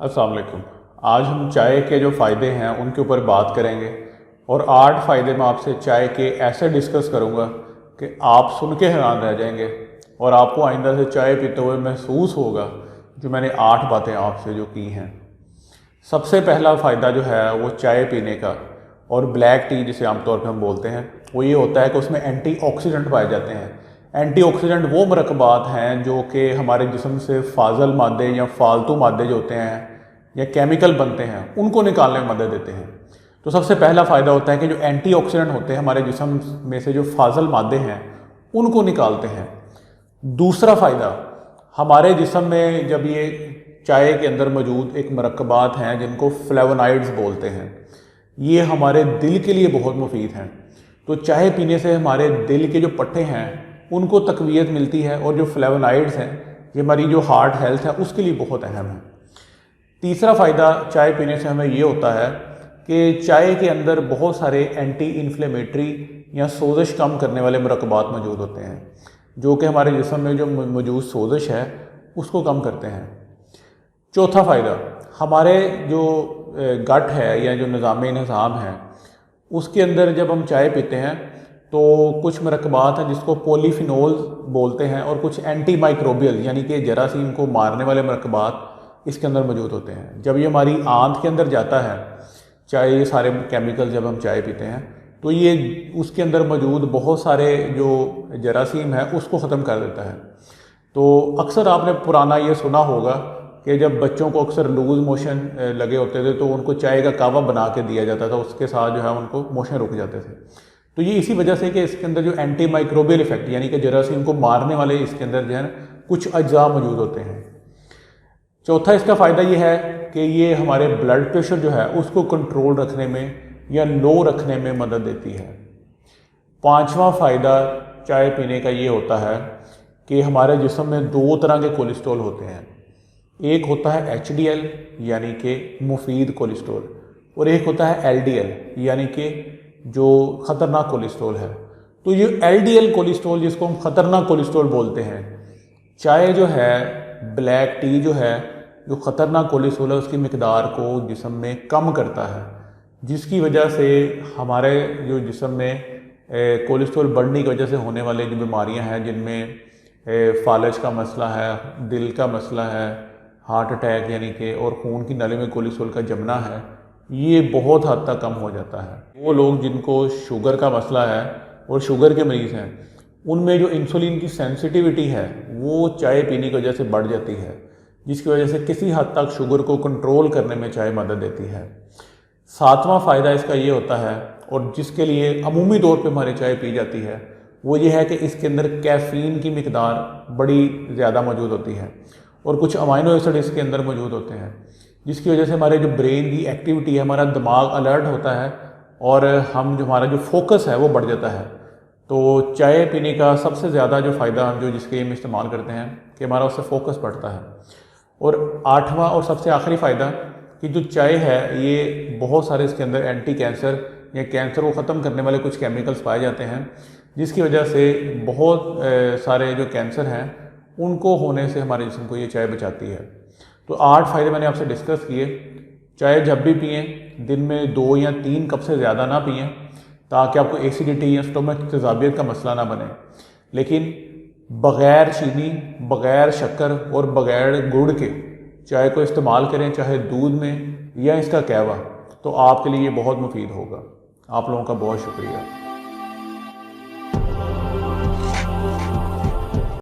अस्सलाम वालेकुम। आज हम चाय के जो फ़ायदे हैं उनके ऊपर बात करेंगे और 8 फ़ायदे मैं आपसे चाय के ऐसे डिस्कस करूँगा कि आप सुन के हैरान रह जाएंगे और आपको आइंदा से चाय पीते हुए महसूस होगा जो मैंने 8 बातें आपसे जो की हैं। सबसे पहला फ़ायदा जो है वो चाय पीने का और ब्लैक टी जिसे आमतौर पर हम बोलते हैं वो ये होता है कि उसमें एंटीऑक्सीडेंट पाए जाते हैं। एंटीऑक्सीडेंट वो मरकबात हैं जो कि हमारे जिस्म से फाजल मादे या फालतू मादे जो होते हैं या केमिकल बनते हैं उनको निकालने में मदद देते हैं। तो सबसे पहला फ़ायदा होता है कि जो एंटीऑक्सीडेंट होते हैं हमारे जिस्म में से जो फाजल मादे हैं उनको निकालते हैं। दूसरा फ़ायदा, हमारे जिस्म में जब ये चाय के अंदर मौजूद एक मरकबात हैं जिनको फ्लेवोनाइड्स बोलते हैं, ये हमारे दिल के लिए बहुत मुफीद हैं। तो चाय पीने से हमारे दिल के जो पट्टे हैं उनको तक़वियत मिलती है और जो फ्लेवोनाइड्स हैं ये हमारी जो हार्ट हेल्थ है उसके लिए बहुत अहम है। तीसरा फ़ायदा चाय पीने से हमें ये होता है कि चाय के अंदर बहुत सारे एंटी इन्फ्लेमेटरी या सोजिश कम करने वाले मरकबात मौजूद होते हैं जो कि हमारे जिस्म में जो मौजूद सोजिश है उसको कम करते हैं। चौथा फ़ायदा, हमारे जो गट है या जो निज़ाम है उसके अंदर जब हम चाय पीते हैं तो कुछ मरकबात हैं जिसको पॉलीफिनोल बोलते हैं और कुछ एंटी माइक्रोबियल यानी कि जरासीम को मारने वाले मरकबात इसके अंदर मौजूद होते हैं। जब ये हमारी आंत के अंदर जाता है चाहे ये सारे केमिकल जब हम चाय पीते हैं तो ये उसके अंदर मौजूद बहुत सारे जो जरासीम है उसको ख़त्म कर देता है। तो अक्सर आपने पुराना ये सुना होगा कि जब बच्चों को अक्सर लूज़ मोशन लगे होते थे तो उनको चाय का कावा बना के दिया जाता था, उसके साथ जो है उनको मोशन रुक जाते थे। तो ये इसी वजह से कि इसके अंदर जो एंटी माइक्रोबियल इफेक्ट यानी कि जरासीम को मारने वाले इसके अंदर जो है कुछ अज्जा मौजूद होते हैं। चौथा इसका फ़ायदा ये है कि ये हमारे ब्लड प्रेशर जो है उसको कंट्रोल रखने में या लो रखने में मदद देती है। पांचवा फ़ायदा चाय पीने का ये होता है कि हमारे जिस्म में 2 तरह के कोलेस्ट्रॉल होते हैं। एक होता है HDL यानी कि मुफीद कोलेस्ट्रॉल और एक होता है LDL यानी कि जो ख़तरनाक कोलेस्ट्रॉल है। तो ये LDL कोलेस्ट्रॉल जिसको हम ख़तरनाक कोलेस्ट्रॉल बोलते हैं, चाय जो है ब्लैक टी जो है जो ख़तरनाक कोलेस्ट्रॉल है उसकी मकदार को जिस्म में कम करता है, जिसकी वजह से हमारे जो जिस्म में कोलेस्ट्रॉल बढ़ने की वजह से होने वाले जो बीमारियां हैं जिनमें फालज का मसला है, दिल का मसला है, हार्ट अटैक यानी कि और खून की नली में कोलेस्ट्रॉल का जमना है, ये बहुत हद तक कम हो जाता है। वो लोग जिनको शुगर का मसला है और शुगर के मरीज़ हैं उनमें जो इंसुलिन की सेंसिटिविटी है वो चाय पीने की वजह से बढ़ जाती है, जिसकी वजह से किसी हद तक शुगर को कंट्रोल करने में चाय मदद देती है। सातवां फ़ायदा इसका ये होता है और जिसके लिए अमूमी तौर पे हमारी चाय पी जाती है वो ये है कि इसके अंदर कैफ़ीन की मिकदार बड़ी ज़्यादा मौजूद होती है और कुछ अमाइनो एसिड इसके अंदर मौजूद होते हैं, जिसकी वजह से हमारे जो ब्रेन की एक्टिविटी है, हमारा दिमाग अलर्ट होता है और हमारा जो फोकस है वो बढ़ जाता है। तो चाय पीने का सबसे ज़्यादा जो फ़ायदा हम जिसके हम इस्तेमाल करते हैं कि हमारा उससे फोकस बढ़ता है। और 8वां और सबसे आखिरी फ़ायदा कि जो चाय है ये बहुत सारे इसके अंदर एंटी कैंसर या कैंसर को ख़त्म करने वाले कुछ केमिकल्स पाए जाते हैं, जिसकी वजह से बहुत सारे जो कैंसर हैं उनको होने से हमारे जिस्म को ये चाय बचाती है। तो 8 फ़ायदे मैंने आपसे डिस्कस किए। चाय जब भी पिएँ दिन में 2 या 3 कप से ज़्यादा ना पिएँ ताकि आपको एसिडिटी या स्टोमक तेज़ाबियत का मसला ना बने, लेकिन बग़ैर चीनी, बग़ैर शक्कर और बग़ैर गुड़ के चाय को इस्तेमाल करें, चाहे दूध में या इसका कहवा, तो आपके लिए ये बहुत मुफीद होगा। आप लोगों का बहुत शुक्रिया।